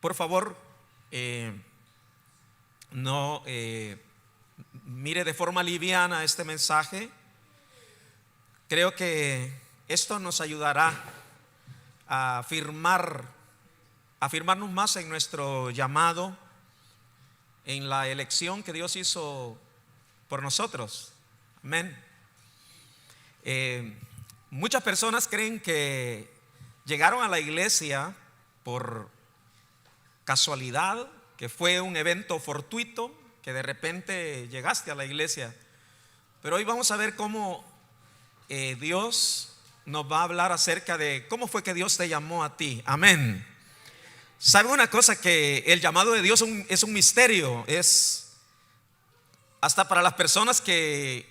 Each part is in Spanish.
por favor, no mire de forma liviana este mensaje. Creo que esto nos ayudará a afirmarnos más en nuestro llamado, en la elección que Dios hizo por nosotros. Amén. Muchas personas creen que llegaron a la iglesia por casualidad, que fue un evento fortuito, que de repente llegaste a la iglesia. Pero hoy vamos a ver cómo Dios nos va a hablar acerca de cómo fue que Dios te llamó a ti. Amén. ¿Sabe una cosa? Que el llamado de Dios es un misterio. Es hasta para las personas que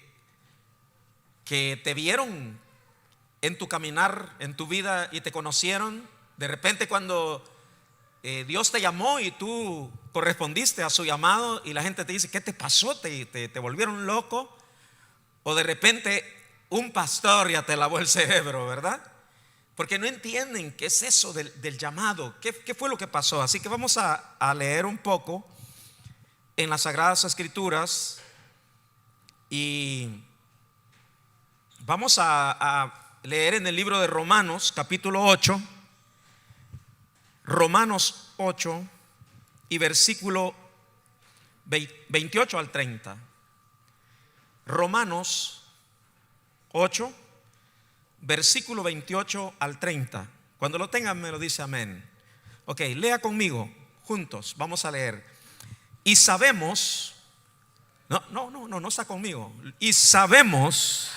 te vieron en tu caminar, en tu vida, y te conocieron. De repente cuando Dios te llamó y tú correspondiste a su llamado, y la gente te dice: ¿qué te pasó? ¿Te volvieron loco? O de repente un pastor ya te lavó el cerebro, ¿verdad? Porque no entienden qué es eso del llamado, qué fue lo que pasó. Así que vamos a leer un poco en las Sagradas Escrituras, y vamos a leer en el libro de Romanos, capítulo 8, Romanos 8 y versículo 28 al 30. Romanos 8, versículo 28 al 30. Cuando lo tengan me lo dice amén. Ok, lea conmigo, juntos, vamos a leer. Y sabemos, no está conmigo. Y sabemos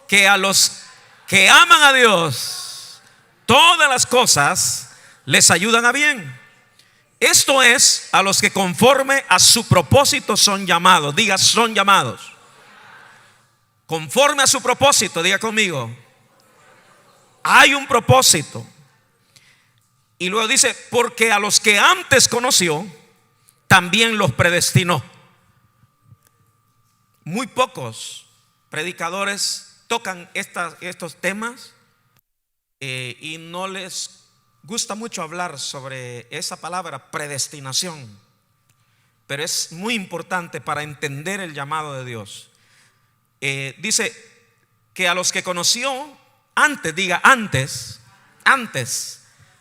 que a los que aman a Dios, todas las cosas les ayudan a bien. Esto es, a los que conforme a su propósito son llamados. Diga, son llamados. Conforme a su propósito, diga conmigo. Hay un propósito. Y luego dice: porque a los que antes conoció, también los predestinó. Muy pocos predicadores tocan estos temas, y no les gusta mucho hablar sobre esa palabra predestinación. Pero es muy importante para entender el llamado de Dios. Dice que a los que conoció antes, diga antes,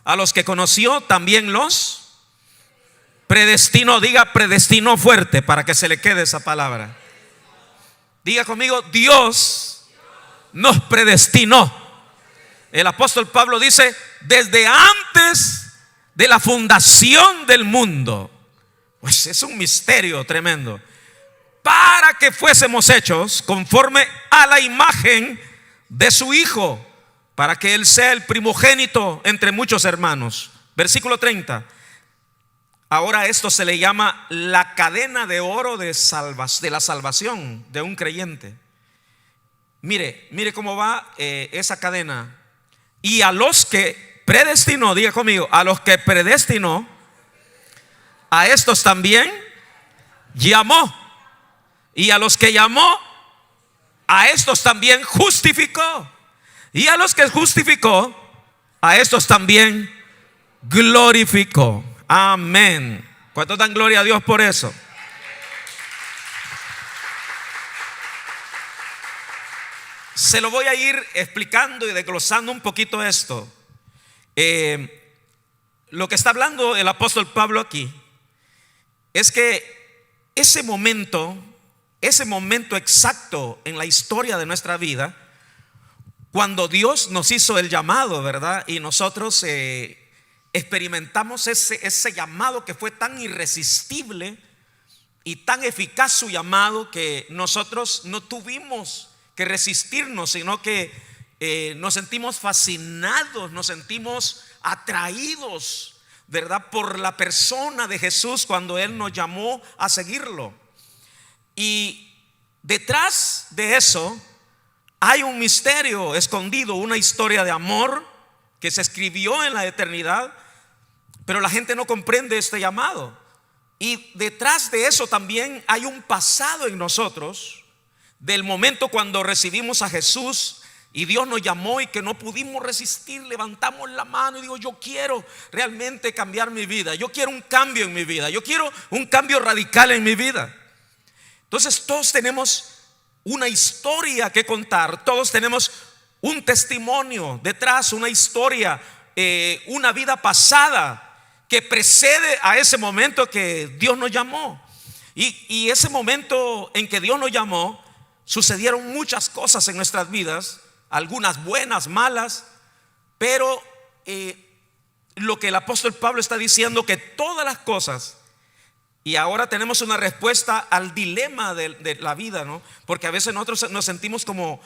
a los que conoció también los predestinó. Diga predestinó fuerte para que se le quede esa palabra. Diga conmigo: Dios nos predestinó. El apóstol Pablo dice: desde antes de la fundación del mundo. Pues es un misterio tremendo. Para que fuésemos hechos conforme a la imagen de su Hijo, para que Él sea el primogénito entre muchos hermanos. Versículo 30. Ahora esto se le llama la cadena de oro de la salvación de un creyente. Mire cómo va esa cadena. Y a los que predestinó, diga conmigo, a los que predestinó, a estos también llamó. Y a los que llamó, a estos también justificó. Y a los que justificó, a estos también glorificó. Amén. ¿Cuántos dan gloria a Dios por eso? Se lo voy a ir explicando y desglosando un poquito esto. Lo que está hablando el apóstol Pablo aquí es que ese momento exacto en la historia de nuestra vida, cuando Dios nos hizo el llamado, ¿verdad? Y nosotros experimentamos ese llamado que fue tan irresistible y tan eficaz su llamado, que nosotros no tuvimos que resistirnos, sino que nos sentimos fascinados, nos sentimos atraídos, ¿verdad? Por la persona de Jesús cuando Él nos llamó a seguirlo. Y detrás de eso hay un misterio escondido, una historia de amor que se escribió en la eternidad, pero la gente no comprende este llamado. Y detrás de eso también hay un pasado en nosotros, del momento cuando recibimos a Jesús y Dios nos llamó y que no pudimos resistir, levantamos la mano y digo, yo quiero realmente cambiar mi vida, yo quiero un cambio en mi vida, yo quiero un cambio radical en mi vida. Entonces todos tenemos una historia que contar, todos tenemos un testimonio detrás, una historia, una vida pasada que precede a ese momento que Dios nos llamó. Y ese momento en que Dios nos llamó, sucedieron muchas cosas en nuestras vidas, algunas buenas, malas, pero lo que el apóstol Pablo está diciendo, que todas las cosas, y ahora tenemos una respuesta al dilema de la vida, ¿no? Porque a veces nosotros nos sentimos como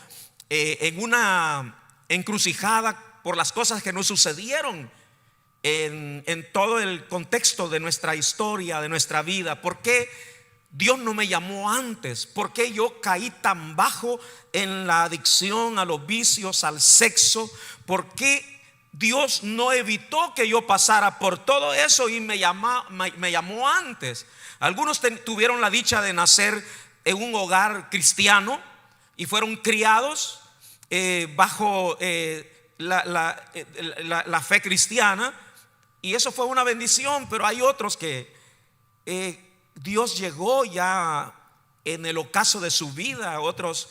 en una encrucijada por las cosas que nos sucedieron en todo el contexto de nuestra historia, de nuestra vida. ¿Por qué Dios no me llamó antes? ¿Por qué yo caí tan bajo en la adicción a los vicios, al sexo? ¿Por qué Dios no evitó que yo pasara por todo eso y me llamó antes? Algunos tuvieron la dicha de nacer en un hogar cristiano y fueron criados bajo la fe cristiana, y eso fue una bendición. Pero hay otros que Dios llegó ya en el ocaso de su vida, otros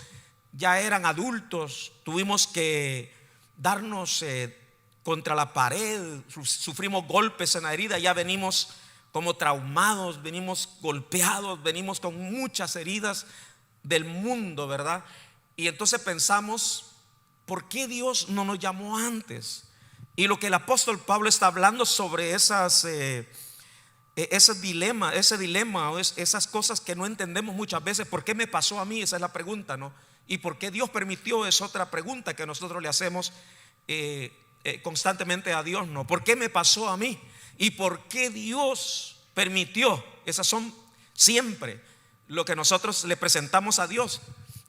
ya eran adultos, tuvimos que darnos contra la pared, sufrimos golpes en la herida, ya venimos como traumados, venimos golpeados, venimos con muchas heridas del mundo, ¿verdad? Y entonces pensamos, ¿por qué Dios no nos llamó antes? Y lo que el apóstol Pablo está hablando sobre ese dilema, esas cosas que no entendemos muchas veces. ¿Por qué me pasó a mí? Esa es la pregunta, ¿no? Y ¿por qué Dios permitió? Es otra pregunta que nosotros le hacemos constantemente a Dios, ¿no? ¿Por qué me pasó a mí? ¿Y por qué Dios permitió? Esas son siempre lo que nosotros le presentamos a Dios.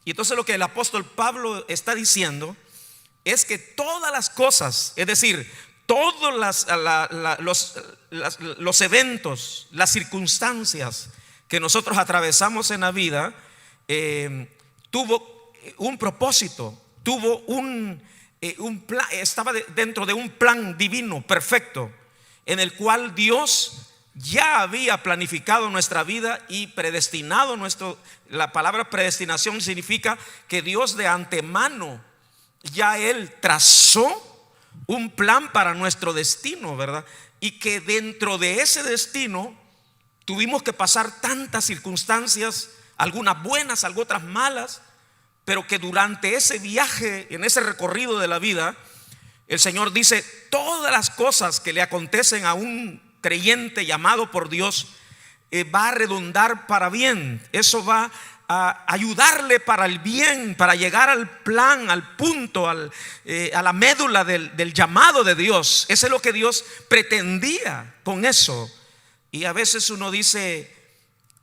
Y entonces lo que el apóstol Pablo está diciendo es que todas las cosas, es decir, todos los eventos, las circunstancias que nosotros atravesamos en la vida, tuvo un propósito, tuvo un plan, estaba dentro de un plan divino perfecto, en el cual Dios ya había planificado nuestra vida y predestinado la palabra predestinación significa que Dios de antemano ya Él trazó un plan para nuestro destino, ¿verdad? Y que dentro de ese destino tuvimos que pasar tantas circunstancias, algunas buenas, otras malas, pero que durante ese viaje, en ese recorrido de la vida, el Señor dice, todas las cosas que le acontecen a un creyente llamado por Dios, va a redundar para bien. Eso va a ayudarle para el bien, para llegar al plan, al punto, a la médula del llamado de Dios. Eso es lo que Dios pretendía con eso. Y a veces uno dice,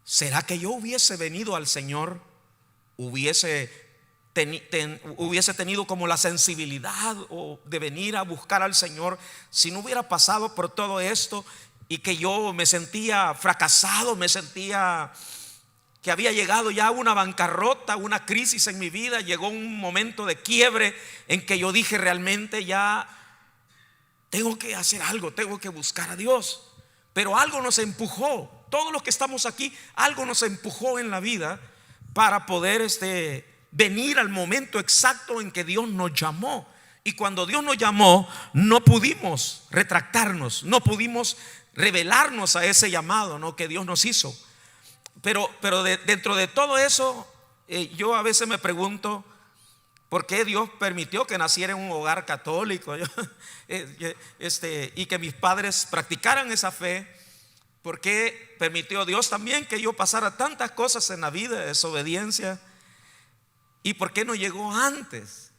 ¿será que yo hubiese venido al Señor? Hubiese tenido como la sensibilidad de venir a buscar al Señor, si no hubiera pasado por todo esto y que yo me sentía fracasado, me sentía que había llegado ya a una bancarrota, una crisis en mi vida, llegó un momento de quiebre en que yo dije, realmente ya tengo que hacer algo, tengo que buscar a Dios. Pero algo nos empujó, todos los que estamos aquí, algo nos empujó en la vida para poder venir al momento exacto en que Dios nos llamó. Y cuando Dios nos llamó, no pudimos retractarnos, no pudimos rebelarnos a ese llamado, ¿no?, que Dios nos hizo. Pero dentro de todo eso, yo a veces me pregunto, ¿por qué Dios permitió que naciera en un hogar católico? Y que mis padres practicaran esa fe. ¿Por qué permitió Dios también que yo pasara tantas cosas en la vida de desobediencia? ¿Y por qué no llegó antes?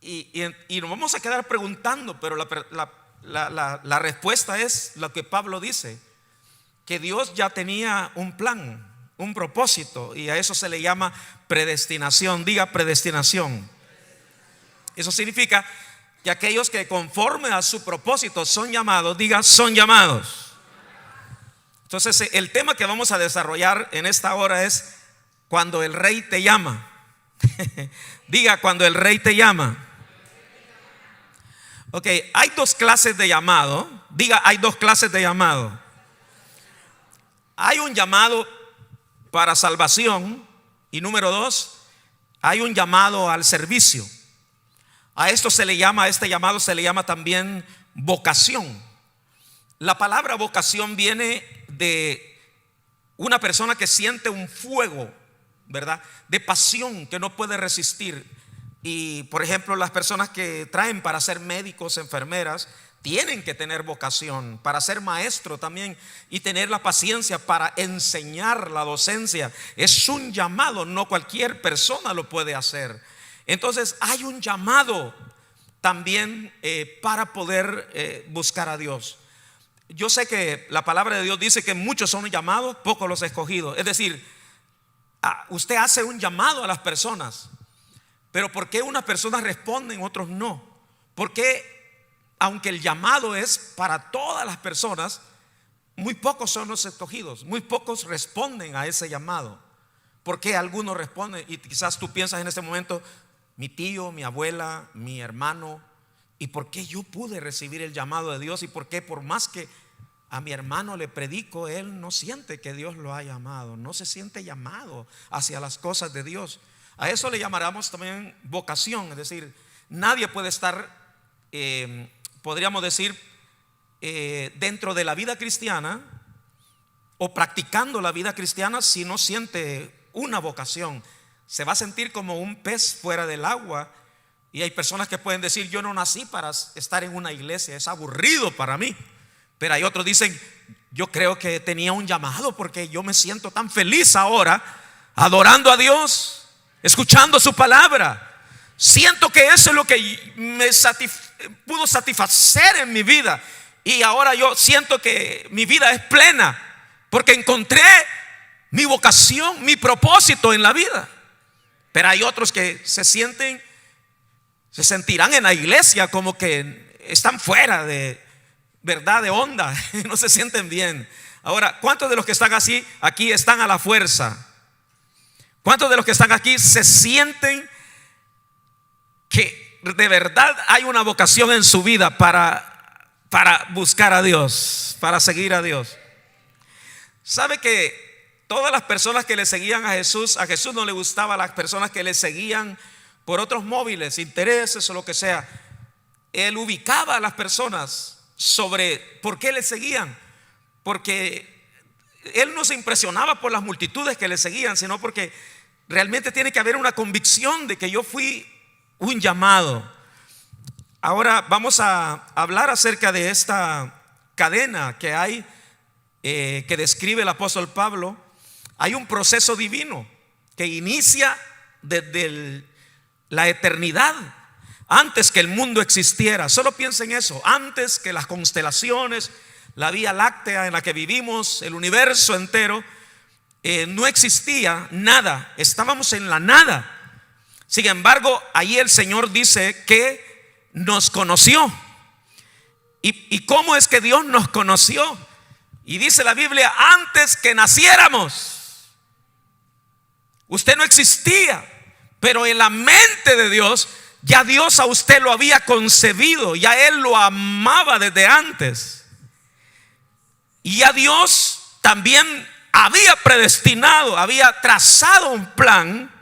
Y nos vamos a quedar preguntando, pero la respuesta es lo que Pablo dice, que Dios ya tenía un plan, un propósito, y a eso se le llama predestinación. Diga predestinación. Eso significa que aquellos que conforme a su propósito son llamados, diga son llamados. Entonces el tema que vamos a desarrollar en esta hora es cuando el rey te llama. Diga cuando el rey te llama. Ok, hay dos clases de llamado. Diga, hay dos clases de llamado. Hay un llamado para salvación y número dos, hay un llamado al servicio. A este llamado se le llama también vocación. La palabra vocación viene de una persona que siente un fuego, ¿verdad?, de pasión que no puede resistir. Y por ejemplo, las personas que traen para ser médicos, enfermeras, tienen que tener vocación para ser maestro también y tener la paciencia para enseñar. La docencia es un llamado, no cualquier persona lo puede hacer. Entonces hay un llamado también para poder buscar a Dios. Yo sé que la palabra de Dios dice que muchos son llamados, pocos los escogidos. Es decir, usted hace un llamado a las personas, pero ¿por qué unas personas responden, otros no? ¿Por qué? Aunque el llamado es para todas las personas, muy pocos son los escogidos, muy pocos responden a ese llamado. ¿Por qué algunos responden? Y quizás tú piensas en este momento, mi tío, mi abuela, mi hermano, ¿y por qué yo pude recibir el llamado de Dios? ¿Y por qué por más que a mi hermano le predico, él no siente que Dios lo ha llamado? No se siente llamado hacia las cosas de Dios. A eso le llamaremos también vocación. Es decir, nadie puede estar, podríamos decir, dentro de la vida cristiana o practicando la vida cristiana si no siente una vocación. Se va a sentir como un pez fuera del agua. Y hay personas que pueden decir, yo no nací para estar en una iglesia, es aburrido para mí. Pero hay otros dicen, yo creo que tenía un llamado porque yo me siento tan feliz ahora adorando a Dios, escuchando su palabra. Siento que eso es lo que me pudo satisfacer en mi vida. Y ahora yo siento que mi vida es plena porque encontré mi vocación, mi propósito en la vida. Pero hay otros que se sentirán en la iglesia como que están fuera de verdad, de onda, no se sienten bien. Ahora, ¿cuántos de los que están así aquí están a la fuerza? ¿Cuántos de los que están aquí se sienten que de verdad hay una vocación en su vida para buscar a Dios, para seguir a Dios? ¿Sabe que todas las personas que le seguían a Jesús no le gustaba las personas que le seguían por otros móviles, intereses o lo que sea? Él ubicaba a las personas sobre por qué le seguían, porque él no se impresionaba por las multitudes que le seguían, sino porque realmente tiene que haber una convicción de que yo fui un llamado. Ahora vamos a hablar acerca de esta cadena que hay, que describe el apóstol Pablo. Hay un proceso divino que inicia desde la eternidad, antes que el mundo existiera. Solo piensa en eso, antes que las constelaciones, la Vía Láctea en la que vivimos, el universo entero, no existía nada, estábamos en la nada. Sin embargo, ahí el Señor dice que nos conoció. ¿Y cómo es que Dios nos conoció? Y dice la Biblia, antes que naciéramos, usted no existía, pero en la mente de Dios, ya Dios a usted lo había concebido, ya Él lo amaba desde antes. Y ya Dios también había predestinado, había trazado un plan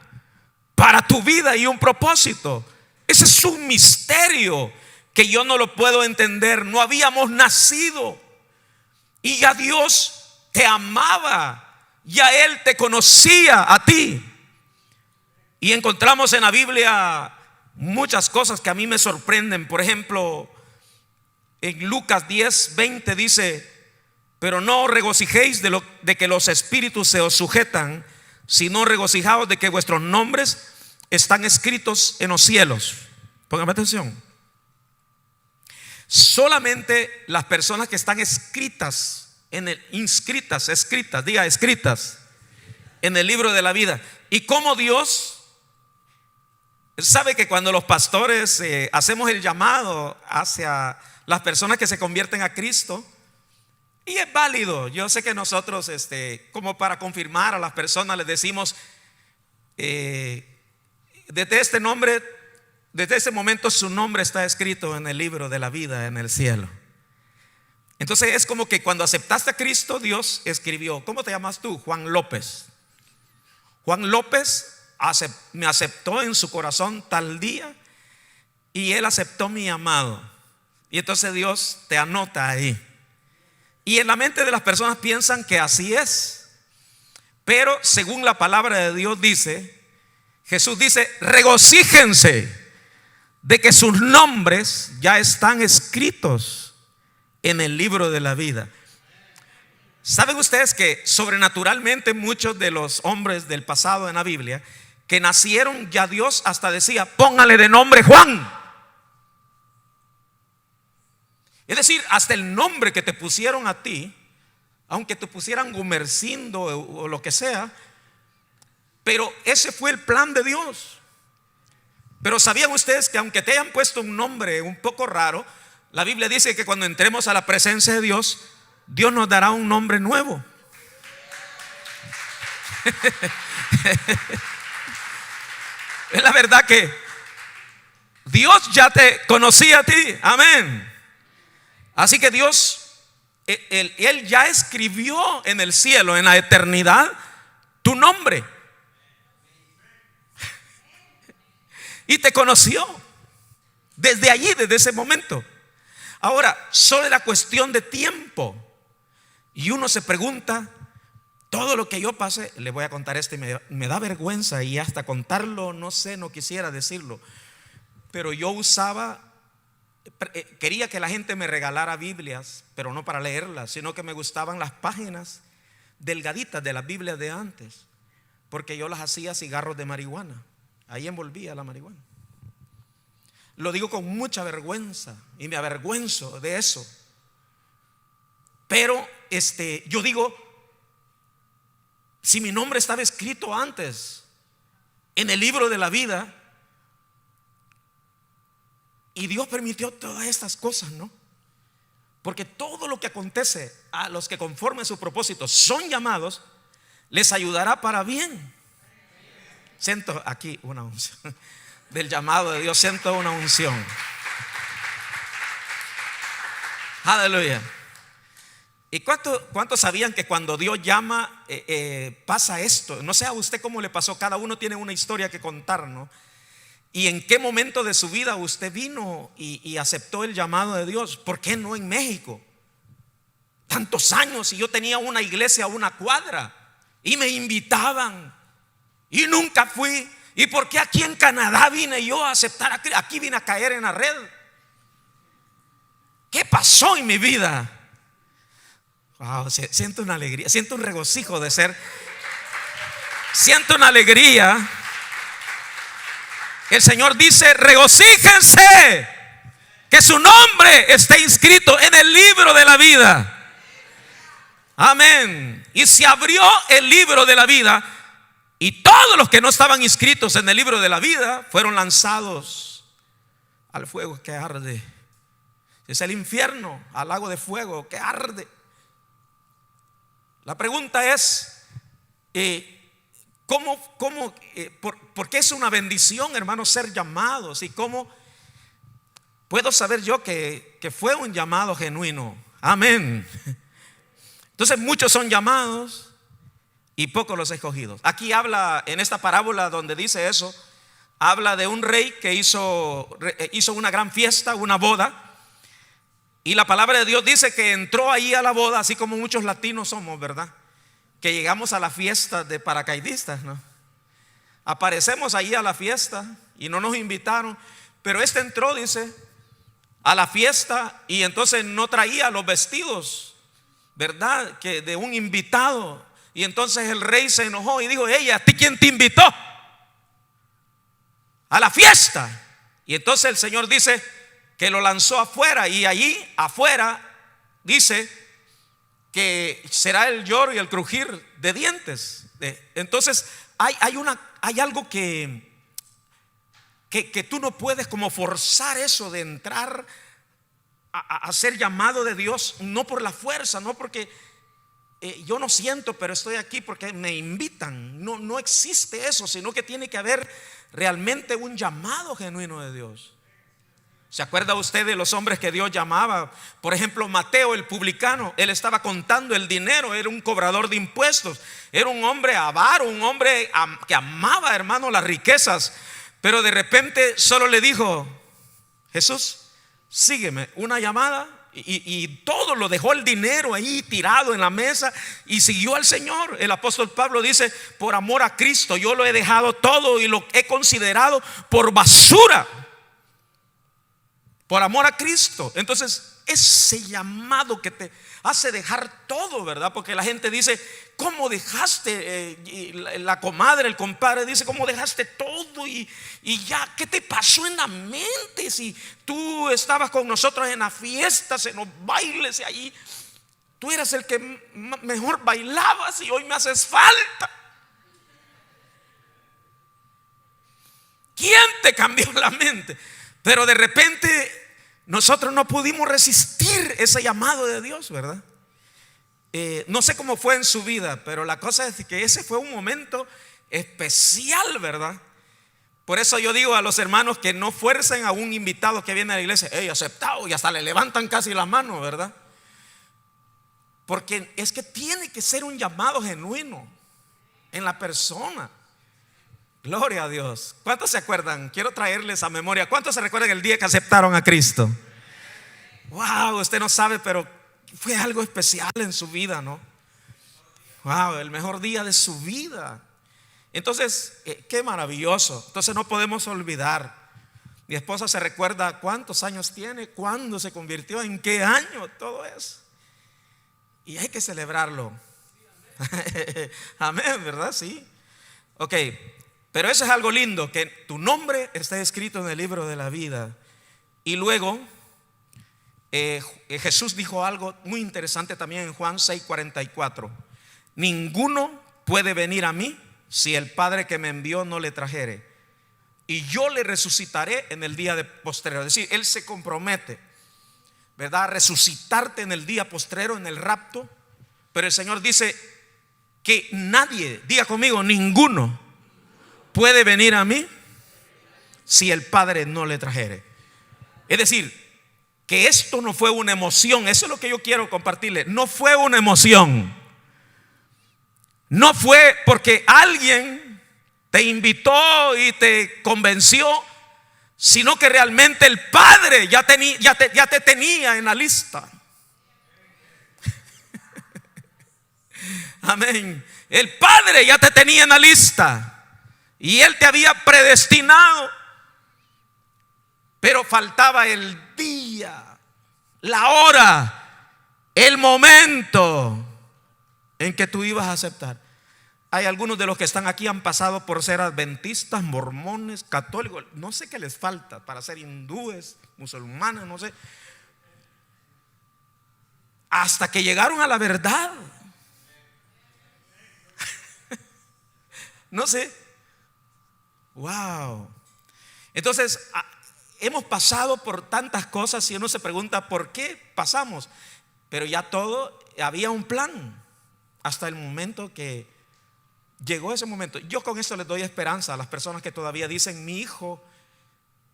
para tu vida y un propósito. Ese es un misterio que yo no lo puedo entender. No habíamos nacido y ya Dios te amaba, ya Él te conocía a ti. Y encontramos en la Biblia muchas cosas que a mí me sorprenden. Por ejemplo, en Lucas 10:20 dice, pero no os regocijéis de que los espíritus se os sujetan, sino regocijaos de que vuestros nombres están escritos en los cielos. Póngame atención. Solamente las personas que están escritas en el libro de la vida. Y como Dios sabe que cuando los pastores hacemos el llamado hacia las personas que se convierten a Cristo, y es válido, yo sé que nosotros como para confirmar a las personas les decimos, desde este nombre desde ese momento su nombre está escrito en el libro de la vida en el cielo. Entonces es como que cuando aceptaste a Cristo, Dios escribió: ¿cómo te llamas tú? Juan López. Juan López me aceptó en su corazón tal día, y él aceptó mi llamado. Y entonces Dios te anota ahí. Y en la mente de las personas piensan que así es, pero según la palabra de Dios dice, Jesús dice: regocíjense de que sus nombres ya están escritos en el libro de la vida. ¿Saben ustedes que sobrenaturalmente muchos de los hombres del pasado en la Biblia que nacieron, ya Dios hasta decía: póngale de nombre Juan? Es decir, hasta el nombre que te pusieron a ti, aunque te pusieran Gumercindo o lo que sea, pero ese fue el plan de Dios. Pero ¿sabían ustedes que aunque te hayan puesto un nombre un poco raro, la Biblia dice que cuando entremos a la presencia de Dios, Dios nos dará un nombre nuevo? Es la verdad que Dios ya te conocía a ti. Amén. Así que Dios, Él ya escribió en el cielo, en la eternidad, tu nombre. Y te conoció desde allí, desde ese momento. Ahora, solo era cuestión de tiempo. Y uno se pregunta: todo lo que yo pasé, le voy a contar esto y me da vergüenza, y hasta contarlo, no sé, no quisiera decirlo. Pero yo quería que la gente me regalara Biblias, pero no para leerlas, sino que me gustaban las páginas delgaditas de las Biblias de antes, porque yo las hacía cigarros de marihuana. Ahí envolvía la marihuana. Lo digo con mucha vergüenza y me avergüenzo de eso. Pero yo digo, si mi nombre estaba escrito antes en el libro de la vida, y Dios permitió todas estas cosas, ¿no? Porque todo lo que acontece a los que conforme a su propósito son llamados, les ayudará para bien. Siento aquí una unción del llamado de Dios, siento una unción. Aleluya. ¿Y cuántos sabían que cuando Dios llama pasa esto? No sé a usted cómo le pasó, cada uno tiene una historia que contar, ¿no? ¿Y en qué momento de su vida usted vino y aceptó el llamado de Dios? ¿Por qué no en México? Tantos años, y yo tenía una iglesia a una cuadra y me invitaban y nunca fui. ¿Y por qué aquí en Canadá vine yo a aceptar a Cristo? Aquí vine a caer en la red. ¿Qué pasó en mi vida? Wow, siento una alegría, siento un regocijo de ser. Siento una alegría. El Señor dice: regocíjense que su nombre esté inscrito en el libro de la vida. Amén. Y se abrió el libro de la vida, y todos los que no estaban inscritos en el libro de la vida fueron lanzados al fuego que arde. Es el infierno, al lago de fuego que arde. La pregunta es, ¿por qué es una bendición, hermanos, ser llamados? ¿Y cómo puedo saber yo que fue un llamado genuino? Amén. Entonces muchos son llamados y pocos los escogidos. Aquí habla, en esta parábola donde dice eso, habla de un rey que hizo una gran fiesta, una boda. Y la palabra de Dios dice que entró ahí a la boda, así como muchos latinos somos, ¿verdad? Que llegamos a la fiesta de paracaidistas, ¿no? Aparecemos ahí a la fiesta y no nos invitaron. Pero este entró, dice, a la fiesta, y entonces no traía los vestidos, ¿verdad? Que de un invitado. Y entonces el rey se enojó y dijo: ella, ¿a ti quién te invitó a la fiesta? Y entonces el Señor dice que lo lanzó afuera, y allí afuera dice que será el lloro y el crujir de dientes. Entonces hay algo que tú no puedes como forzar eso de entrar a ser llamado de Dios, no por la fuerza, no porque yo no siento, pero estoy aquí porque me invitan. No, no existe eso, sino que tiene que haber realmente un llamado genuino de Dios. ¿Se acuerda usted de los hombres que Dios llamaba? Por ejemplo, Mateo el publicano. Él estaba contando el dinero, era un cobrador de impuestos, era un hombre avaro, un hombre que amaba, hermano, las riquezas. Pero de repente solo le dijo: Jesús, sígueme. Una llamada y todo lo dejó, el dinero ahí tirado en la mesa, y siguió al Señor. El apóstol Pablo dice: por amor a Cristo yo lo he dejado todo y lo he considerado por basura, por amor a Cristo. Entonces, ese llamado que te hace dejar todo, ¿verdad? Porque la gente dice: ¿cómo dejaste? La comadre, el compadre dice: ¿cómo dejaste todo? Y ya, ¿qué te pasó en la mente? Si tú estabas con nosotros en las fiestas, en los bailes, y allí tú eras el que mejor bailabas, y hoy me haces falta. ¿Quién te cambió la mente? Pero de repente nosotros no pudimos resistir ese llamado de Dios, ¿verdad? No sé cómo fue en su vida, pero la cosa es que ese fue un momento especial, ¿verdad? Por eso yo digo a los hermanos que no fuercen a un invitado que viene a la iglesia: hey, aceptado, y hasta le levantan casi la mano, ¿verdad? Porque es que tiene que ser un llamado genuino en la persona. Gloria a Dios. ¿Cuántos se acuerdan? Quiero traerles a memoria. ¿Cuántos se recuerdan el día que aceptaron a Cristo? Wow, usted no sabe, pero fue algo especial en su vida, ¿no? Wow, el mejor día de su vida. Entonces, qué maravilloso. Entonces no podemos olvidar. Mi esposa se recuerda cuántos años tiene, cuándo se convirtió, en qué año, todo eso. Y hay que celebrarlo. Amén, ¿verdad? Sí. Ok. Pero eso es algo lindo, que tu nombre está escrito en el libro de la vida. Y luego Jesús dijo algo muy interesante también en Juan 6:44: ninguno puede venir a mí si el Padre que me envió no le trajere, y yo le resucitaré en el día postrero. Es decir, Él se compromete, ¿verdad?, a resucitarte en el día postrero, en el rapto. Pero el Señor dice que nadie, diga conmigo, ninguno puede venir a mí si el Padre no le trajere. Es decir, que esto no fue una emoción. Eso es lo que yo quiero compartirle. No fue una emoción. No fue porque alguien te invitó y te convenció, sino que realmente el Padre ya te tenía en la lista. Amén. El Padre ya te tenía en la lista. Y Él te había predestinado, pero faltaba el día, la hora, el momento en que tú ibas a aceptar. Hay algunos de los que están aquí han pasado por ser adventistas, mormones, católicos, no sé qué les falta para ser hindúes, musulmanes, no sé, hasta que llegaron a la verdad. No sé. Wow. Entonces, hemos pasado por tantas cosas y uno se pregunta por qué pasamos. Pero ya todo, había un plan hasta el momento que llegó ese momento. Yo con esto les doy esperanza a las personas que todavía dicen: mi hijo,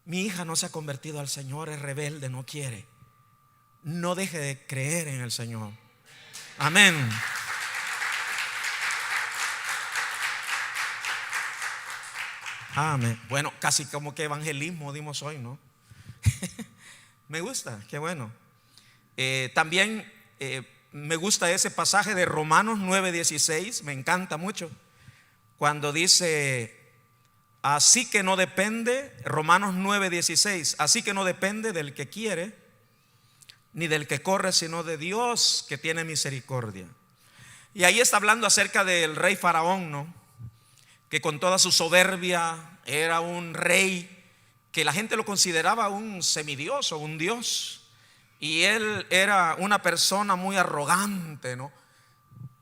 mi hija no se ha convertido al Señor, es rebelde, no quiere. No deje de creer en el Señor. Amén. Amén. Bueno, casi como que evangelismo dimos hoy, ¿no? Me gusta, qué bueno. También me gusta ese pasaje de Romanos 9:16, me encanta mucho, cuando dice: así que no depende, Romanos 9:16, así que no depende del que quiere ni del que corre, sino de Dios que tiene misericordia. Y ahí está hablando acerca del rey Faraón, ¿no?, que con toda su soberbia era un rey que la gente lo consideraba un semidios o un dios, y él era una persona muy arrogante, ¿no?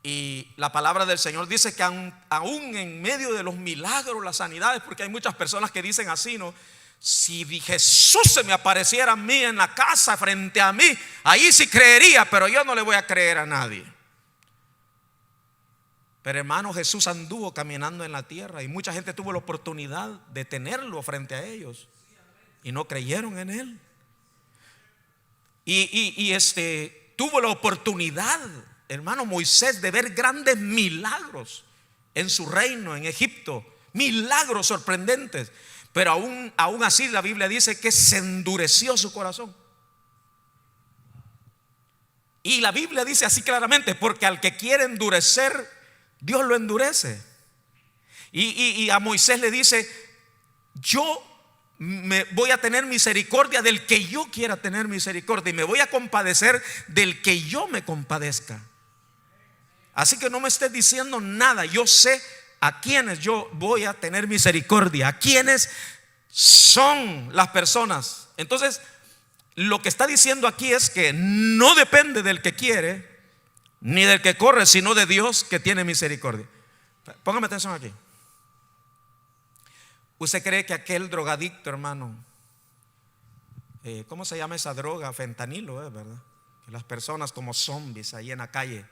Y la palabra del Señor dice que aún en medio de los milagros, las sanidades, porque hay muchas personas que dicen así, ¿no? Si Jesús se me apareciera a mí en la casa frente a mí, ahí sí creería, pero yo no le voy a creer a nadie. Pero hermano, Jesús anduvo caminando en la tierra y mucha gente tuvo la oportunidad de tenerlo frente a ellos y no creyeron en él. Tuvo la oportunidad, hermano Moisés, de ver grandes milagros en su reino, en Egipto, milagros sorprendentes. Pero aún así la Biblia dice que se endureció su corazón. Y la Biblia dice así claramente: porque al que quiere endurecer, Dios lo endurece. Y a Moisés le dice: yo me voy a tener misericordia del que yo quiera tener misericordia, y me voy a compadecer del que yo me compadezca. Así que no me estés diciendo nada. Yo sé a quienes yo voy a tener misericordia, a quienes son las personas. Entonces, lo que está diciendo aquí es que no depende del que quiere ni del que corre, sino de Dios que tiene misericordia. Póngame atención aquí. ¿Usted cree que aquel drogadicto, hermano, ¿cómo se llama esa droga? Fentanilo, ¿verdad? Que las personas como zombies ahí en la calle,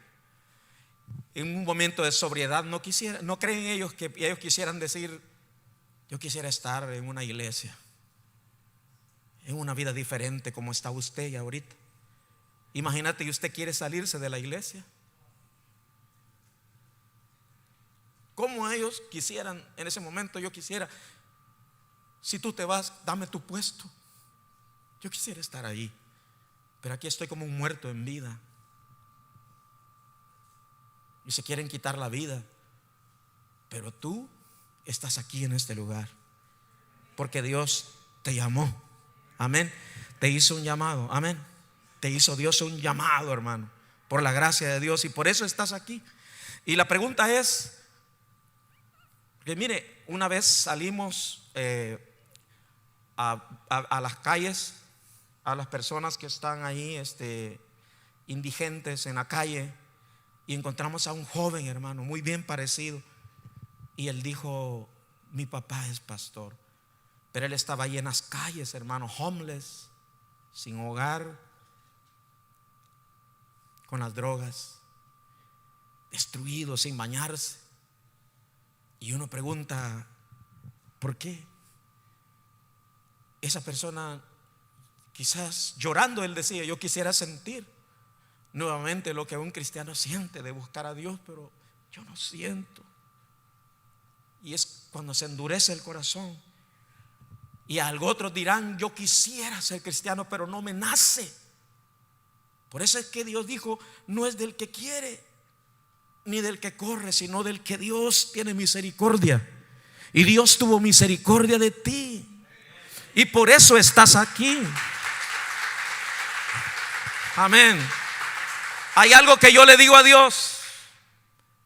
en un momento de sobriedad, no creen ellos que ellos quisieran decir: yo quisiera estar en una iglesia, en una vida diferente como está usted y ahorita? Imagínate, y usted quiere salirse de la iglesia. ¿Cómo ellos quisieran en ese momento? Yo quisiera, si tú te vas, dame tu puesto. Yo quisiera estar ahí, pero aquí estoy como un muerto en vida. Y se quieren quitar la vida. Pero tú estás aquí en este lugar porque Dios te llamó. Amén. Te hizo un llamado. Amén. Te hizo Dios un llamado, hermano, por la gracia de Dios, y por eso estás aquí. Y la pregunta es que, mire, una vez salimos a las calles, a las personas que están ahí indigentes en la calle, y encontramos a un joven, hermano, muy bien parecido, y él dijo: mi papá es pastor. Pero él estaba ahí en las calles, hermano, homeless, sin hogar, con las drogas, destruido, sin bañarse. Y uno pregunta: ¿por qué? Esa persona, quizás llorando, él decía: yo quisiera sentir nuevamente lo que un cristiano siente, de buscar a Dios, pero yo no siento. Y es cuando se endurece el corazón. Y algo otros dirán: yo quisiera ser cristiano, pero no me nace. Por eso es que Dios dijo: no es del que quiere ni del que corre, sino del que Dios tiene misericordia. Y Dios tuvo misericordia de ti, y por eso estás aquí. Amén. Hay algo que yo le digo a Dios: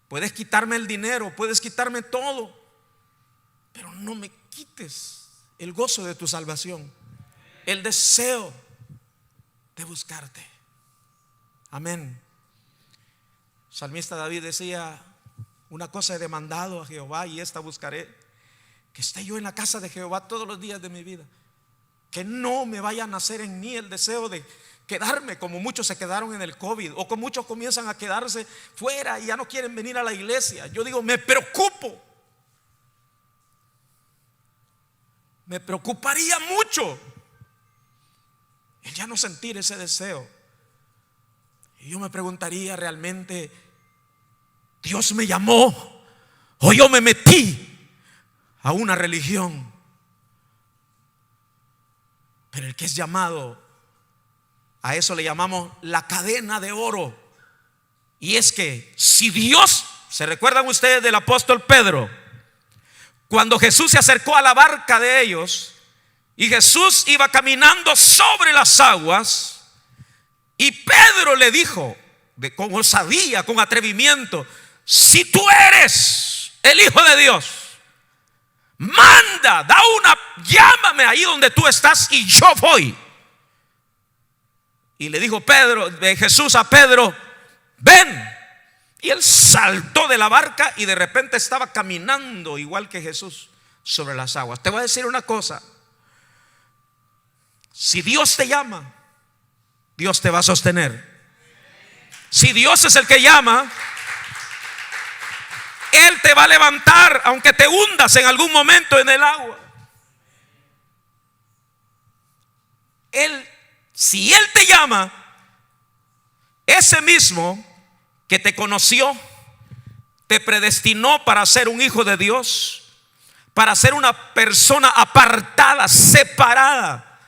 puedes quitarme el dinero, puedes quitarme todo, pero no me quites el gozo de tu salvación, el deseo de buscarte. Amén. Salmista David decía: una cosa he demandado a Jehová, y esta buscaré, que esté yo en la casa de Jehová todos los días de mi vida, que no me vaya a nacer en mí el deseo de quedarme como muchos se quedaron en el COVID, o como muchos comienzan a quedarse fuera y ya no quieren venir a la iglesia. Yo digo: me preocupo. Me preocuparía mucho el ya no sentir ese deseo. Y yo me preguntaría: ¿realmente Dios me llamó o yo me metí a una religión? Pero el que es llamado, a eso le llamamos la cadena de oro. Y es que si Dios, ¿se recuerdan ustedes del apóstol Pedro? Cuando Jesús se acercó a la barca de ellos y Jesús iba caminando sobre las aguas, y Pedro le dijo con osadía, con atrevimiento: si tú eres el Hijo de Dios, manda, llámame ahí donde tú estás y yo voy. Y le dijo Jesús a Pedro: ven. Y él saltó de la barca y de repente estaba caminando igual que Jesús sobre las aguas. Te voy a decir una cosa: si Dios te llama, Dios te va a sostener. Si Dios es el que llama, Él te va a levantar aunque te hundas en algún momento en el agua. Si Él te llama, ese mismo que te conoció, te predestinó para ser un hijo de Dios, para ser una persona apartada, separada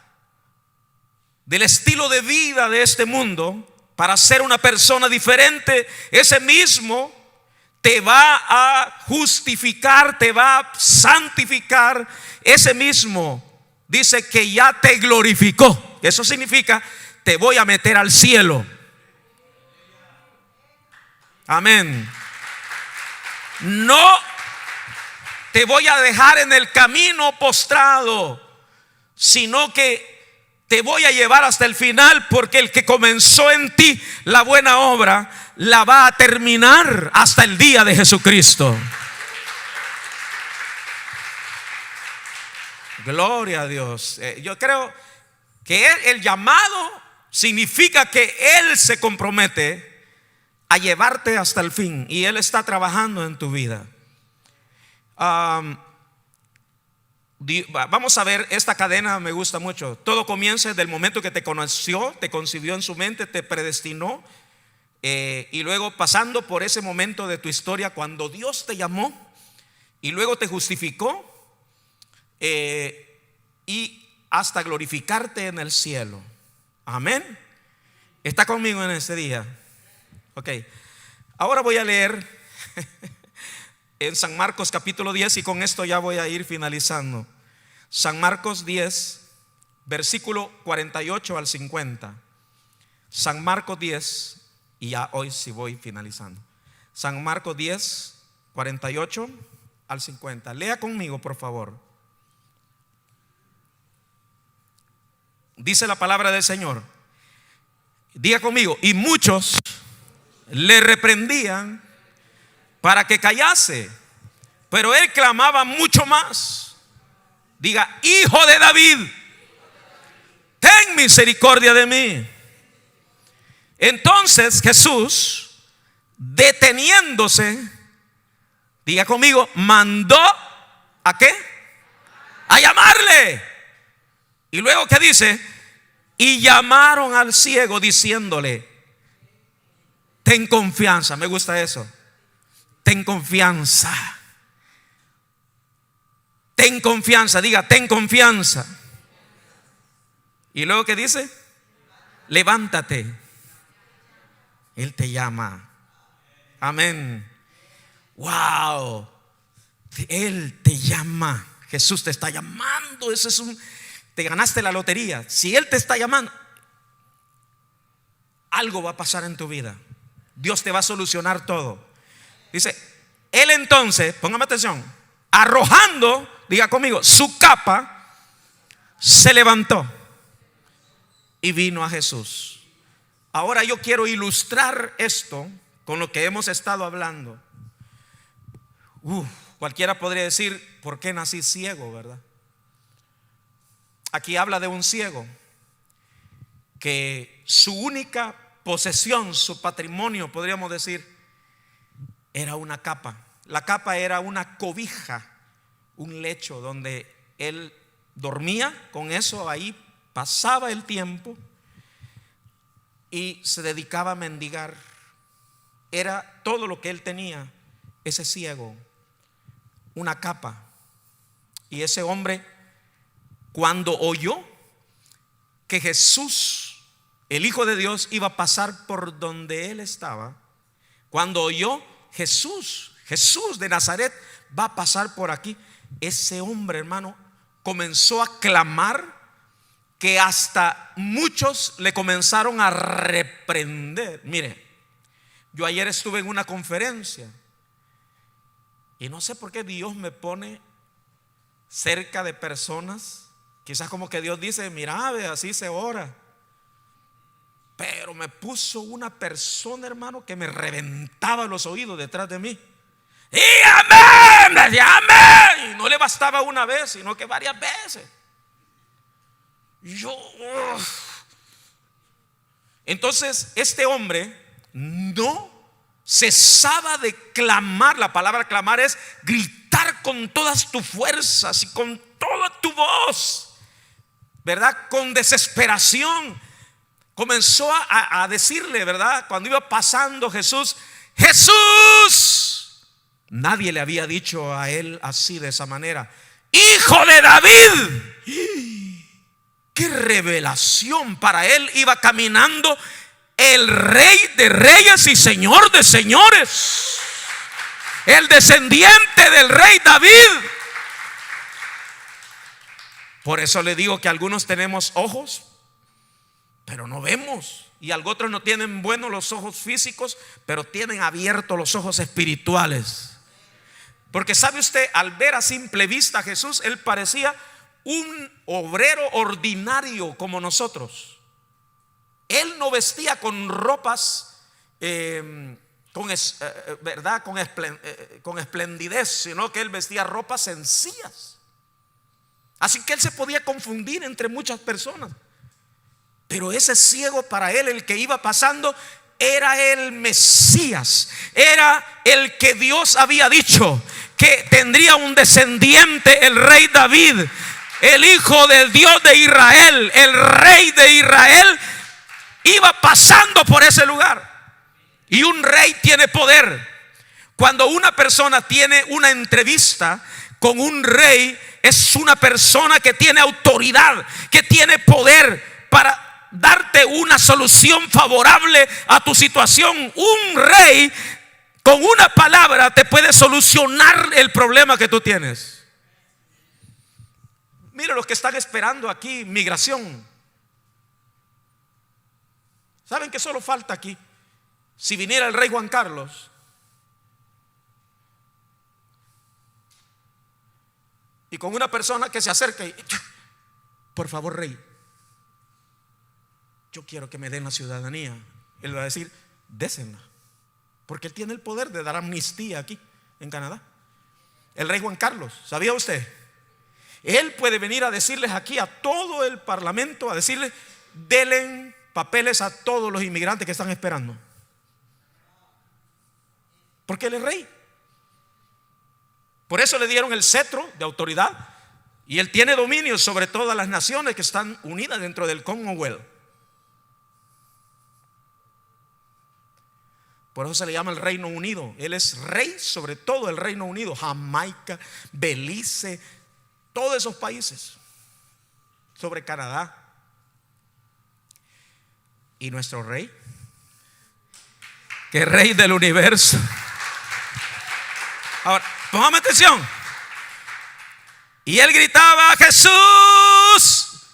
del estilo de vida de este mundo, para ser una persona diferente. Ese mismo te va a justificar, te va a santificar. Ese mismo dice que ya te glorificó. Eso significa: te voy a meter al cielo. Amén. No te voy a dejar en el camino postrado, sino que te voy a llevar hasta el final, porque el que comenzó en ti la buena obra la va a terminar hasta el día de Jesucristo. Gloria a Dios. Yo creo que el llamado significa que Él se compromete a llevarte hasta el fin, y Él está trabajando en tu vida. Vamos a ver esta cadena, me gusta mucho. Todo comienza desde el momento que te conoció, te concibió en su mente, te predestinó, y luego pasando por ese momento de tu historia cuando Dios te llamó y luego te justificó, y hasta glorificarte en el cielo. Amén. ¿Está conmigo en este día? Ok, ahora voy a leer en San Marcos capítulo 10, y con esto ya voy a ir finalizando. San Marcos 10, versículo 48 al 50. San Marcos 10, y ya hoy sí voy finalizando. San Marcos 10, 48 al 50. Lea conmigo, por favor. Dice la palabra del Señor. Diga conmigo: y muchos le reprendían para que callase, pero él clamaba mucho más. Diga: Hijo de David, ten misericordia de mí. Entonces Jesús, deteniéndose, diga conmigo, mandó ¿a qué? A llamarle. Y luego, ¿qué dice? Y llamaron al ciego diciéndole: ten confianza. Me gusta eso. Ten confianza. Ten confianza. Diga: ten confianza. Y luego, ¿qué dice? Levántate. Él te llama. Amén. Wow. Él te llama. Jesús te está llamando. Eso es te ganaste la lotería. Si Él te está llamando, algo va a pasar en tu vida. Dios te va a solucionar todo. Dice, Él entonces, póngame atención, arrojando, diga conmigo, su capa, se levantó y vino a Jesús. Ahora yo quiero ilustrar esto con lo que hemos estado hablando. Cualquiera podría decir: ¿por qué nací ciego, verdad? Aquí habla de un ciego que su única posesión, su patrimonio, podríamos decir, era una capa. La capa era una cobija, un lecho donde él dormía. Con eso ahí pasaba el tiempo y se dedicaba a mendigar. Era todo lo que él tenía, ese ciego, una capa. Y ese hombre, cuando oyó que Jesús, el Hijo de Dios, iba a pasar por donde él estaba, cuando oyó Jesús de Nazaret va a pasar por aquí, ese hombre, hermano, comenzó a clamar, que hasta muchos le comenzaron a reprender. Mire, yo ayer estuve en una conferencia y no sé por qué Dios me pone cerca de personas. Quizás como que Dios dice: mira, así se ora. Pero me puso una persona, hermano, que me reventaba los oídos detrás de mí. Y amén, me decía amén. Y no le bastaba una vez, sino que varias veces. Entonces este hombre no cesaba de clamar. La palabra clamar es gritar con todas tus fuerzas y con toda tu voz, ¿verdad? Con desesperación. Comenzó a decirle, ¿verdad? Cuando iba pasando Jesús, Jesús. Nadie le había dicho a él así, de esa manera: Hijo de David. Qué revelación para él. Iba caminando el Rey de Reyes y Señor de Señores, el descendiente del Rey David. Por eso le digo que algunos tenemos ojos, pero no vemos. Y otros no tienen buenos los ojos físicos, pero tienen abiertos los ojos espirituales. Porque sabe usted, al ver a simple vista a Jesús, él parecía un obrero ordinario como nosotros. Él no vestía con ropas ¿verdad? Con esplendidez, sino que él vestía ropas sencillas. Así que él se podía confundir entre muchas personas. Pero ese ciego, para él, el que iba pasando, era el Mesías. Era el que Dios había dicho que tendría un descendiente, el rey David, el hijo del Dios de Israel, el rey de Israel. Iba pasando por ese lugar. Y un rey tiene poder. Cuando una persona tiene una entrevista con un rey, es una persona que tiene autoridad, que tiene poder para darte una solución favorable a tu situación. Un rey con una palabra te puede solucionar el problema que tú tienes. Mira los que están esperando aquí migración. ¿Saben que solo falta aquí? Si viniera el rey Juan Carlos y con una persona que se acerca y: por favor, rey, yo quiero que me den la ciudadanía. Él va a decir: désenla, porque él tiene el poder de dar amnistía aquí en Canadá. El rey Juan Carlos, ¿sabía usted? Él puede venir a decirles aquí a todo el parlamento, a decirles: denle papeles a todos los inmigrantes que están esperando, porque él es rey. Por eso le dieron el cetro de autoridad, y él tiene dominio sobre todas las naciones que están unidas dentro del Commonwealth. Por eso se le llama el Reino Unido. Él es rey sobre todo el Reino Unido. Jamaica, Belice, todos esos países, sobre Canadá. Y nuestro rey, que es rey del universo. Ahora, pongamos atención. Y él gritaba: Jesús,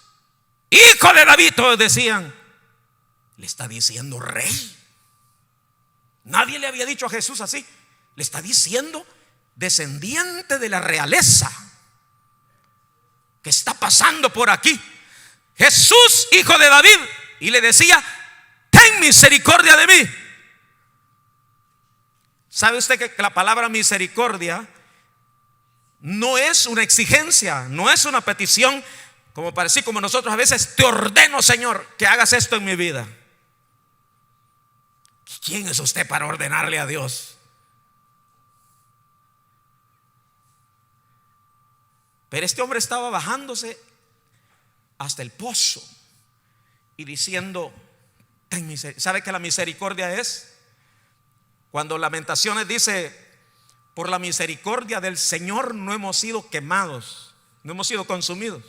hijo de David. Todos decían: le está diciendo rey. Nadie le había dicho a Jesús así. Le está diciendo descendiente de la realeza, que está pasando por aquí. Jesús, hijo de David. Y le decía: ten misericordia de mí. ¿Sabe usted que la palabra misericordia no es una exigencia, no es una petición, como parecía como nosotros a veces: te ordeno, Señor, que hagas esto en mi vida? ¿Quién es usted para ordenarle a Dios? Pero este hombre estaba bajándose hasta el pozo y diciendo: ten misericordia. ¿Sabe que la misericordia es? Cuando Lamentaciones dice: por la misericordia del Señor no hemos sido quemados, no hemos sido consumidos.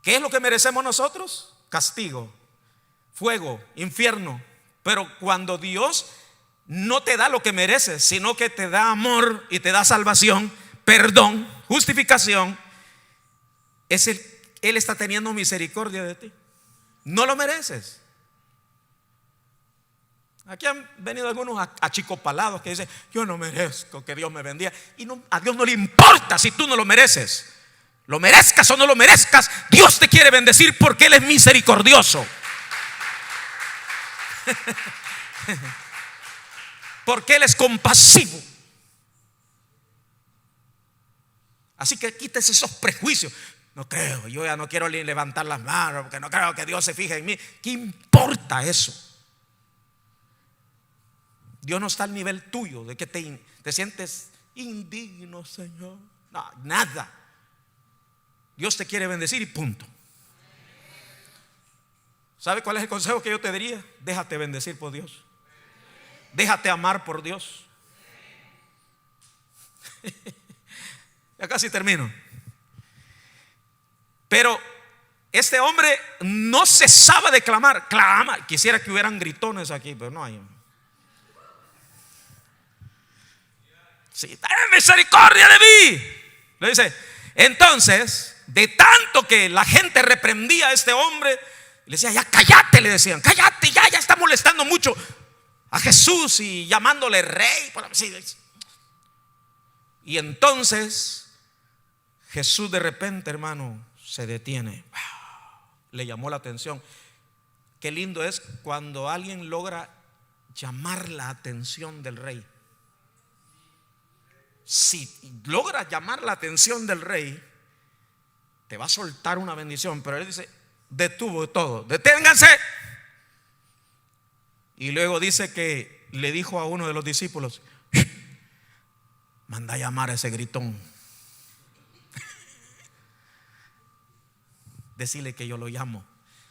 ¿Qué es lo que merecemos nosotros? Castigo, fuego, infierno. Pero cuando Dios no te da lo que mereces, sino que te da amor y te da salvación, perdón, justificación, Él está teniendo misericordia de ti. No lo mereces. Aquí han venido algunos achicopalados que dicen: yo no merezco que Dios me bendiga. Y no, a Dios no le importa si tú no lo mereces. Lo merezcas o no lo merezcas, Dios te quiere bendecir porque Él es misericordioso. Porque Él es compasivo. Así que quítese esos prejuicios. No creo, yo ya no quiero ni levantar las manos, porque no creo que Dios se fije en mí. ¿Qué importa eso? Dios no está al nivel tuyo de que te sientes indigno, Señor. No, nada. Dios te quiere bendecir y punto. ¿Sabe cuál es el consejo que yo te diría? Déjate bendecir por Dios. Déjate amar por Dios. Ya casi termino. Pero este hombre no cesaba de clamar. Clama. Quisiera que hubieran gritones aquí, pero no hay. Sí, ten misericordia de mí. Le dice. Entonces, de tanto que la gente reprendía a este hombre, le decía, ya cállate, le decían, cállate, ya está molestando mucho a Jesús y llamándole rey. Y entonces Jesús de repente, hermano, se detiene. Le llamó la atención. Qué lindo es cuando alguien logra llamar la atención del rey. Si logra llamar la atención del rey, te va a soltar una bendición. Pero él dice, detuvo todo, deténganse. Y luego dice que le dijo a uno de los discípulos, manda a llamar a ese gritón. Decirle que yo lo llamo.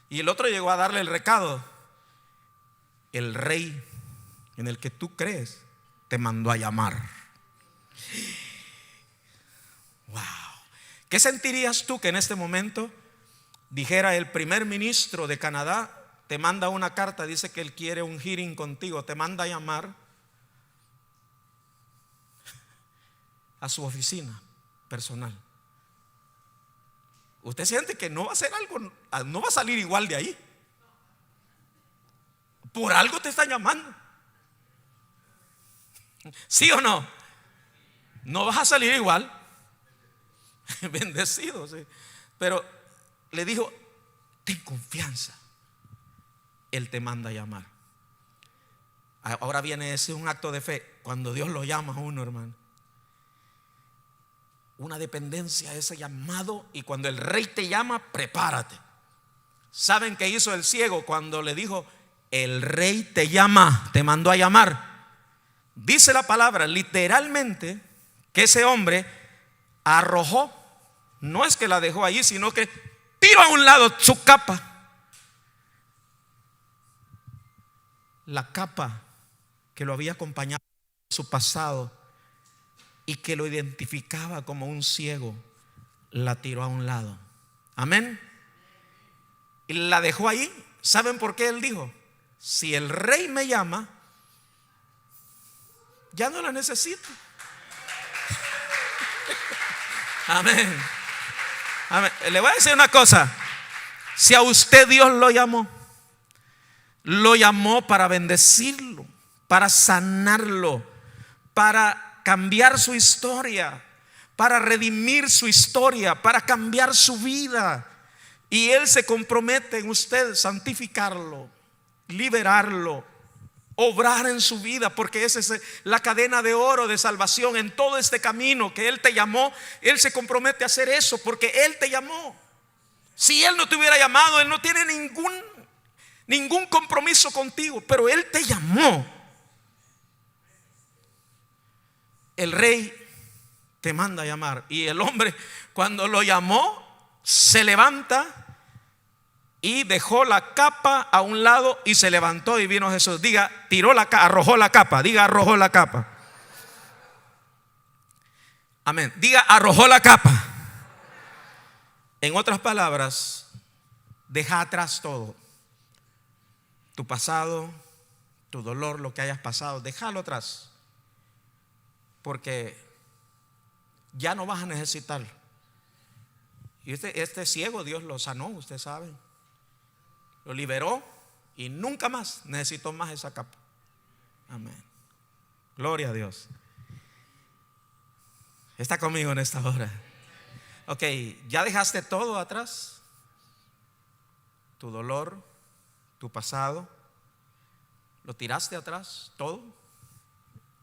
Y el otro llegó a darle el recado. El rey en el que tú crees te mandó a llamar. Wow. ¿Qué sentirías tú que en este momento dijera el primer ministro de Canadá, te manda una carta, dice que él quiere un hearing contigo, te manda a llamar a su oficina personal? Usted siente que no va a hacer algo, no va a salir igual de ahí. Por algo te están llamando. ¿Sí o no? No vas a salir igual. Bendecido, sí. Pero le dijo, ten confianza, Él te manda a llamar. Ahora viene ese un acto de fe. Cuando Dios lo llama a uno, hermano, una dependencia a ese llamado. Y cuando el rey te llama, prepárate. ¿Saben qué hizo el ciego cuando le dijo, el rey te llama, te mandó a llamar? Dice la palabra literalmente que ese hombre arrojó, no es que la dejó allí, sino que tiró a un lado su capa. La capa que lo había acompañado en su pasado y que lo identificaba como un ciego, la tiró a un lado. Amén. Y la dejó ahí. ¿Saben por qué él dijo? Si el rey me llama, ya no la necesito. Amén. Amén. Le voy a decir una cosa. Si a usted Dios lo llamó para bendecirlo, para sanarlo, para cambiar su historia, para redimir su historia, para cambiar su vida. Y Él se compromete en usted santificarlo, liberarlo, obrar en su vida, porque esa es la cadena de oro de salvación. En todo este camino que Él te llamó, Él se compromete a hacer eso, porque Él te llamó. Si Él no te hubiera llamado, Él no tiene ningún compromiso contigo, pero Él te llamó. El rey te manda a llamar. Y el hombre, cuando lo llamó, se levanta y dejó la capa a un lado y se levantó y vino Jesús. Diga, arrojó la capa. Diga, arrojó la capa. Amén. Diga, arrojó la capa. En otras palabras, deja atrás todo. Tu pasado, tu dolor, lo que hayas pasado, déjalo atrás. Porque ya no vas a necesitarlo. Y este ciego Dios lo sanó, usted sabe. Lo liberó y nunca más necesitó más esa capa. Amén. Gloria a Dios. Está conmigo en esta hora. Ok, ya dejaste todo atrás. Tu dolor, tu pasado, ¿lo tiraste atrás todo?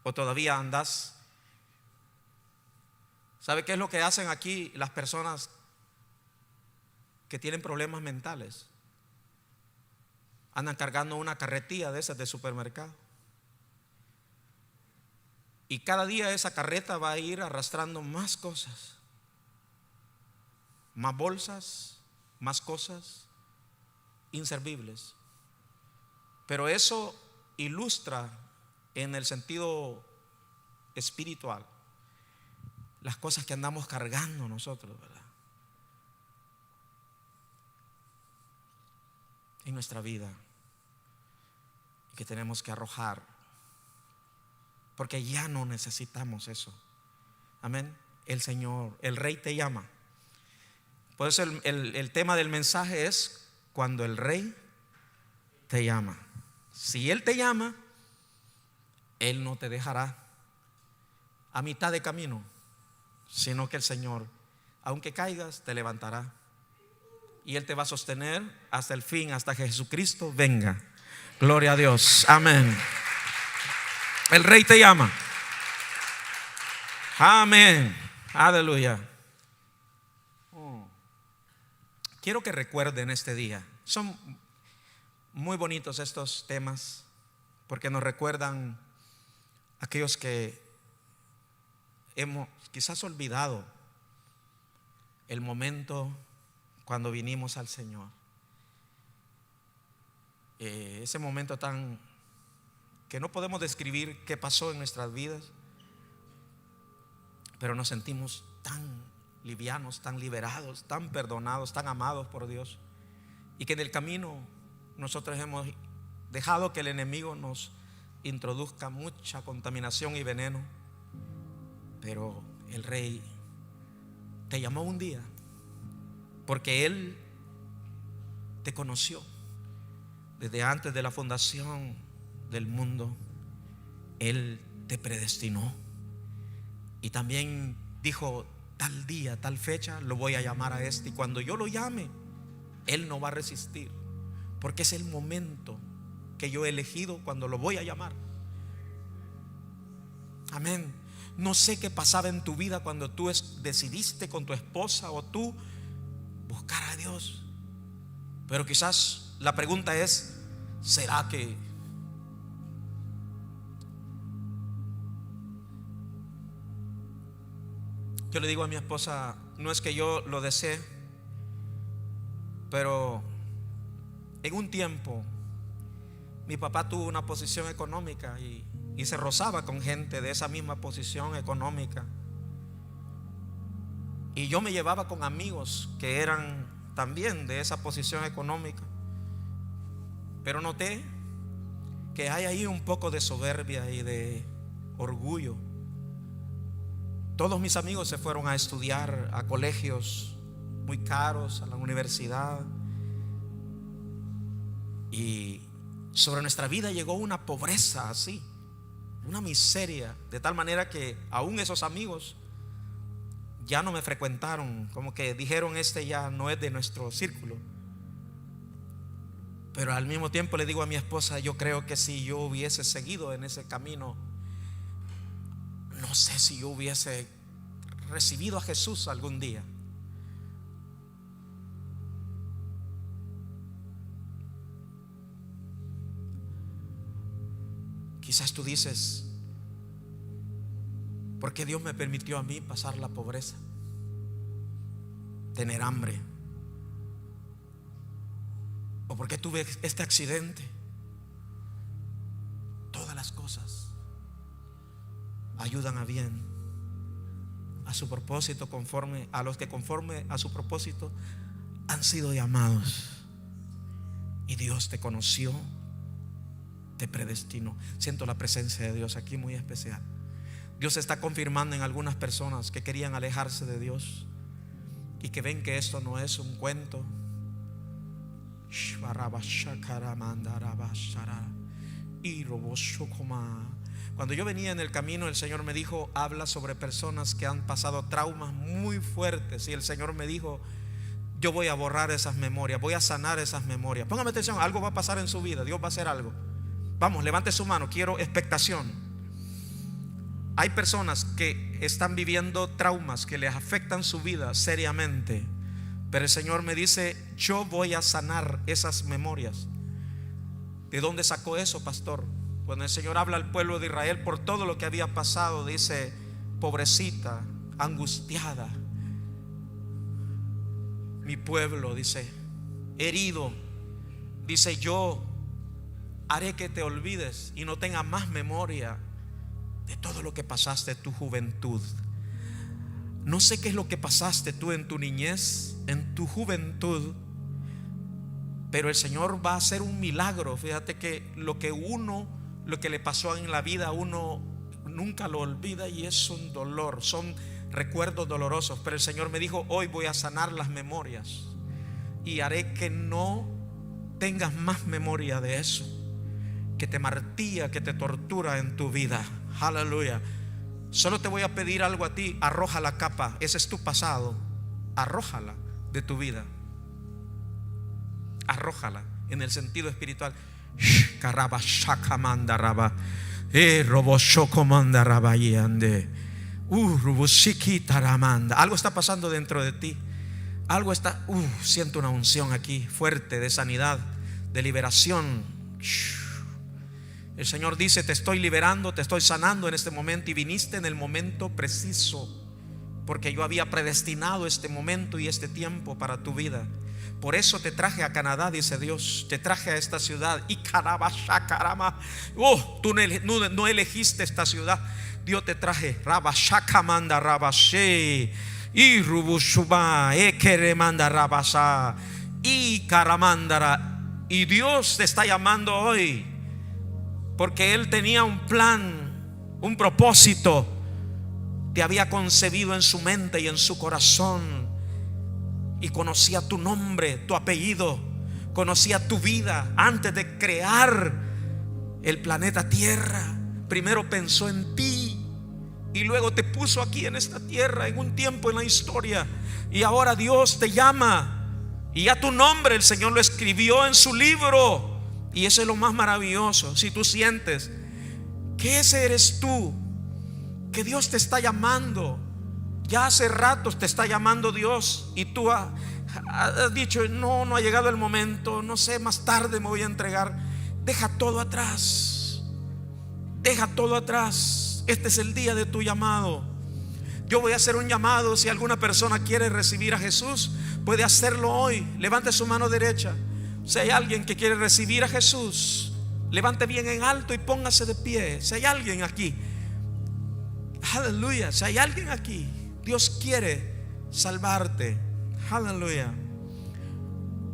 ¿O todavía andas? ¿Sabe qué es lo que hacen aquí las personas que tienen problemas mentales? Andan cargando una carretilla de esas de supermercado. Y cada día esa carreta va a ir arrastrando más cosas, más bolsas, más cosas inservibles. Pero eso ilustra en el sentido espiritual las cosas que andamos cargando nosotros, ¿verdad? En nuestra vida, y que tenemos que arrojar, porque ya no necesitamos eso. Amén. El Señor, el Rey te llama. Por eso el tema del mensaje es: cuando el Rey te llama. Si Él te llama, Él no te dejará a mitad de camino, sino que el Señor, aunque caigas, te levantará, y Él te va a sostener hasta el fin, hasta que Jesucristo venga. Gloria a Dios. Amén. El Rey te llama. Amén. Aleluya. Quiero que recuerden este día. Son muy bonitos estos temas, porque nos recuerdan aquellos que hemos quizás olvidado el momento cuando vinimos al Señor. Ese momento tan que no podemos describir qué pasó en nuestras vidas, pero nos sentimos tan livianos, tan liberados, tan perdonados, tan amados por Dios, y que en el camino nosotros hemos dejado que el enemigo nos introduzca mucha contaminación y veneno. Pero el Rey te llamó un día, porque Él te conoció desde antes de la fundación del mundo. Él te predestinó, y también dijo: tal día, tal fecha lo voy a llamar a este, y cuando yo lo llame, Él no va a resistir, porque es el momento que yo he elegido cuando lo voy a llamar. Amén. No sé qué pasaba en tu vida cuando tú decidiste con tu esposa o tú buscar a Dios, pero quizás la pregunta es: ¿será que yo le digo a mi esposa, no es que yo lo desee, pero en un tiempo mi papá tuvo una posición económica y se rozaba con gente de esa misma posición económica, y yo me llevaba con amigos que eran también de esa posición económica, pero noté que hay ahí un poco de soberbia y de orgullo. Todos mis amigos se fueron a estudiar a colegios muy caros, a la universidad, y sobre nuestra vida llegó una pobreza así, una miseria, de tal manera que aún esos amigos ya no me frecuentaron, como que dijeron: este ya no es de nuestro círculo. Pero al mismo tiempo le digo a mi esposa: yo creo que si yo hubiese seguido en ese camino, no sé si yo hubiese recibido a Jesús algún día. Quizás tú dices: ¿por qué Dios me permitió a mí pasar la pobreza, tener hambre? ¿O por qué tuve este accidente? Todas las cosas ayudan a bien, a su propósito, conforme a los que conforme a su propósito han sido llamados. Y Dios te conoció, te predestinó. Siento la presencia de Dios aquí muy especial. Dios está confirmando en algunas personas que querían alejarse de Dios y que ven que esto no es un cuento. Cuando yo venía en el camino, el Señor me dijo: habla sobre personas que han pasado traumas muy fuertes. Y el Señor me dijo: yo voy a borrar esas memorias, voy a sanar esas memorias. Póngame atención, algo va a pasar en su vida, Dios va a hacer algo. Vamos, levante su mano, quiero expectación. Hay personas que están viviendo traumas que les afectan su vida seriamente, pero el Señor me dice: yo voy a sanar esas memorias. ¿De dónde sacó eso, pastor? Cuando el Señor habla al pueblo de Israel por todo lo que había pasado, dice: pobrecita, angustiada, mi pueblo, dice, herido. Dice: yo haré que te olvides y no tengas más memoria de todo lo que pasaste en tu juventud. No sé qué es lo que pasaste tú en tu niñez, en tu juventud, pero el Señor va a hacer un milagro. Fíjate que lo que le pasó en la vida, uno nunca lo olvida y es un dolor, son recuerdos dolorosos. Pero el Señor me dijo: hoy voy a sanar las memorias y haré que no tengas más memoria de eso que te martilla, que te tortura en tu vida. Aleluya. Solo te voy a pedir algo a ti: arroja la capa. Ese es tu pasado, arrójala de tu vida. Arrójala en el sentido espiritual. Algo está pasando dentro de ti. Algo está, siento una unción aquí fuerte de sanidad, de liberación. El Señor dice: te estoy liberando, te estoy sanando en este momento, y viniste en el momento preciso, porque yo había predestinado este momento y este tiempo para tu vida. Por eso te traje a Canadá, dice Dios. Te traje a esta ciudad. Y Carama. Tú no elegiste esta ciudad. Dios te traje. Rabashakamanda Rabashe. Y Rubushuba Ekeremanda Rabasa. Y Karamandara. Y Dios te está llamando hoy, porque Él tenía un plan, un propósito. Te había concebido en su mente y en su corazón, y conocía tu nombre, tu apellido, conocía tu vida antes de crear el planeta Tierra. Primero pensó en ti y luego te puso aquí en esta tierra, en un tiempo en la historia. Y ahora Dios te llama, y ya tu nombre el Señor lo escribió en su libro. Y eso es lo más maravilloso. Si tú sientes que ese eres tú, que Dios te está llamando, ya hace ratos te está llamando Dios, y tú has dicho: no ha llegado el momento, no sé, más tarde me voy a entregar. Deja todo atrás, deja todo atrás. Este es el día de tu llamado. Yo voy a hacer un llamado. Si alguna persona quiere recibir a Jesús, puede hacerlo hoy. Levante su mano derecha. Si hay alguien que quiere recibir a Jesús, levante bien en alto y póngase de pie. Si hay alguien aquí, aleluya, si hay alguien aquí, Dios quiere salvarte. Aleluya.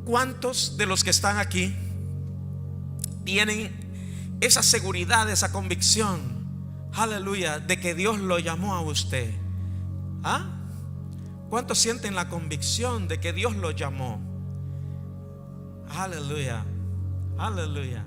¿Cuántos de los que están aquí tienen esa seguridad, esa convicción, aleluya, de que Dios lo llamó a usted? ¿Cuántos sienten la convicción de que Dios lo llamó? Aleluya, aleluya.